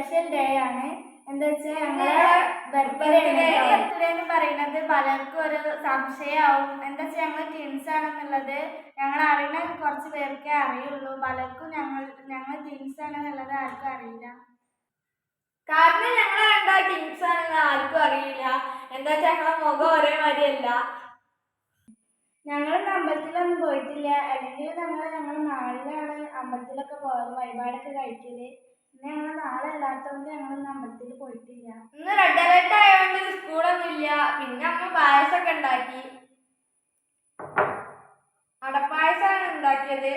Special day ആണ്. എന്താ വെച്ചാൽ ഞങ്ങളെ ബർത്ത്ഡേ എന്ന് പറയുന്നത് പലർക്കും ഒരു സംശയമാവും. എന്താ വെച്ചാൽ ഞങ്ങൾ ട്വിൻസ് ആണെന്നുള്ളത് ഞങ്ങൾ അറിയുന്ന കുറച്ച് പേർക്കേ അറിയുള്ളൂ. പലർക്കും ഞങ്ങൾ ട്വിൻസ് ആണെന്നുള്ളത് ആർക്കും അറിയില്ല. കാരണം ഞങ്ങൾ കണ്ടാ ട്വിൻസ് ആണെന്ന് ആർക്കും അറിയില്ല. എന്താ വെച്ചാൽ ഞങ്ങളെ മുഖം ഒരേ മാതിരിയല്ല. ഞങ്ങളൊന്നും അമ്പലത്തിലൊന്നും പോയിട്ടില്ല. അല്ലെങ്കിൽ ഞങ്ങൾ നാളിലാണ് അമ്പലത്തിലൊക്കെ പോകാറ്, വഴിപാടൊക്കെ കഴിക്കല്. ഇന്ന് ഞങ്ങൾ നാളെ അല്ലാത്തതുകൊണ്ട് ഞങ്ങളൊന്നും അമ്പലത്തിൽ പോയിട്ടില്ല. ഇന്ന് റെഡ് അലേർട്ട് ആയതുകൊണ്ട് സ്കൂളൊന്നും ഇല്ല. പിന്നെ അമ്മ പായസമൊക്കെ ഉണ്ടാക്കി. അടപ്പായസമാണ് ഉണ്ടാക്കിയത്.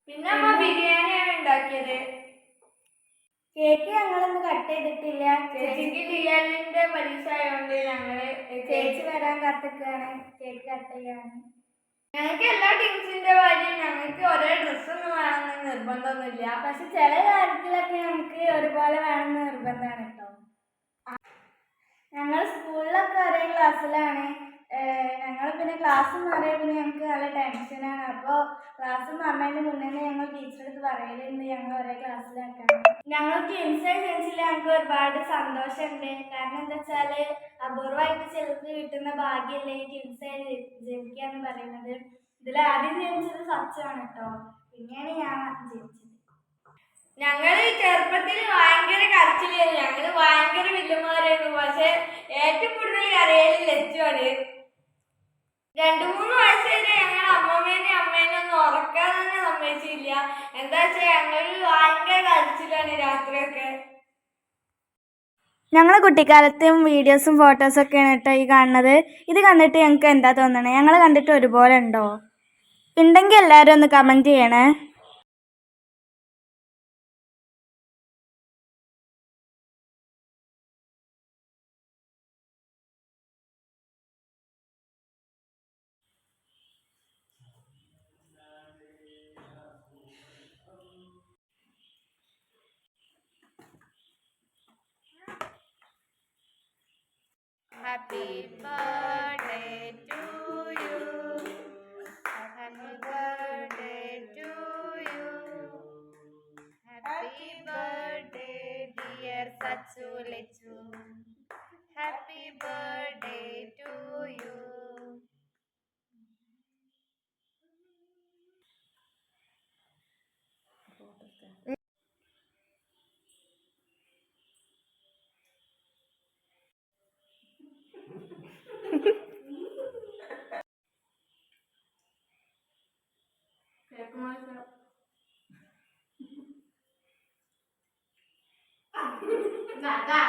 പിന്നെ അമ്മ ബിരിയാണിയാണ് ഉണ്ടാക്കിയത്. കേക്ക് ഞങ്ങളൊന്നും കട്ട് ചെയ്തിട്ടില്ല. ചേച്ചിക്ക് ഡിയാലിന്റെ പരീക്ഷ ആയതുകൊണ്ട് ഞങ്ങള് ചേച്ചി വരാൻ കാത്തിക്കാണ് കേക്ക് കട്ട് ചെയ്യാൻ. ഞങ്ങൾക്ക് എല്ലാ ടീംസിന്റെ കാര്യം ഞങ്ങൾക്ക് ഒരേ ഡ്രസ്സൊന്നും വേണമെന്ന് നിർബന്ധമൊന്നുമില്ല. പക്ഷെ ചില കാര്യത്തിലൊക്കെ നമുക്ക് ഒരുപോലെ വേണമെന്ന് നിർബന്ധമാണ് കേട്ടോ. ഞങ്ങൾ സ്കൂളിലൊക്കെ ഒരേ ക്ലാസ്സിലാണ്. ഞങ്ങൾ പിന്നെ ക്ലാസ് മാറിയാൽ പിന്നെ ഞങ്ങൾക്ക് നല്ല ടെൻഷനാണ്. അപ്പോൾ ക്ലാസ് മാറുന്നതിന് മുന്നേ ഞങ്ങൾ ടീച്ചറടുത്ത് പറയലുണ്ട് ഞങ്ങൾ ഒരേ ക്ലാസ്സിലാക്കാൻ. ഞങ്ങൾ ട്വിൻസായി ജനിച്ചില്ല. ഞങ്ങൾക്ക് ഒരുപാട് സന്തോഷമുണ്ട്. കാരണം എന്താ വെച്ചാൽ അപൂർവമായിട്ട് ചിലർക്ക് കിട്ടുന്ന ഭാഗ്യമല്ലേ ഈ ട്വിൻസായി ജനിക്കുക എന്ന് പറയുന്നത്. ഇതിൽ ആദ്യം ജനിച്ചത് സച്ചമാണ് കേട്ടോ. പിന്നെയാണ് ഞാൻ ജനിച്ചത്. ഞങ്ങള് ചെറുപ്പത്തിൽ ഭയങ്കര കരച്ചിലായിരുന്നു. ഞങ്ങള് ഭയങ്കര വില്ലന്മാരായിരുന്നു. പക്ഷെ ഏറ്റവും കൂടുതൽ കരയല് ലച്ചുവാണ്. 2-3 വയസ്സ് വരെ ഞങ്ങൾ അമ്മേനെ ഒന്നും ഉറക്കാൻ തന്നെ സമ്മതിച്ചില്ല. എന്താ വെച്ചാൽ ഞങ്ങൾ ഭയങ്കര കരച്ചിലാണ് രാത്രിയൊക്കെ. ഞങ്ങളെ കുട്ടിക്കാലത്തും വീഡിയോസും ഫോട്ടോസൊക്കെയാണ് കേട്ടോ ഈ കാണുന്നത്. ഇത് കണ്ടിട്ട് ഞങ്ങൾക്ക് എന്താ തോന്നണേ? ഞങ്ങൾ കണ്ടിട്ട് ഒരുപോലെ ഉണ്ടോ? ഉണ്ടെങ്കിൽ എല്ലാവരും ഒന്ന് കമൻറ്റ് ചെയ്യണേ. Happy birthday to you. Happy birthday to you. Happy birthday dear Sachu Lechu. Happy birthday to you. Nada.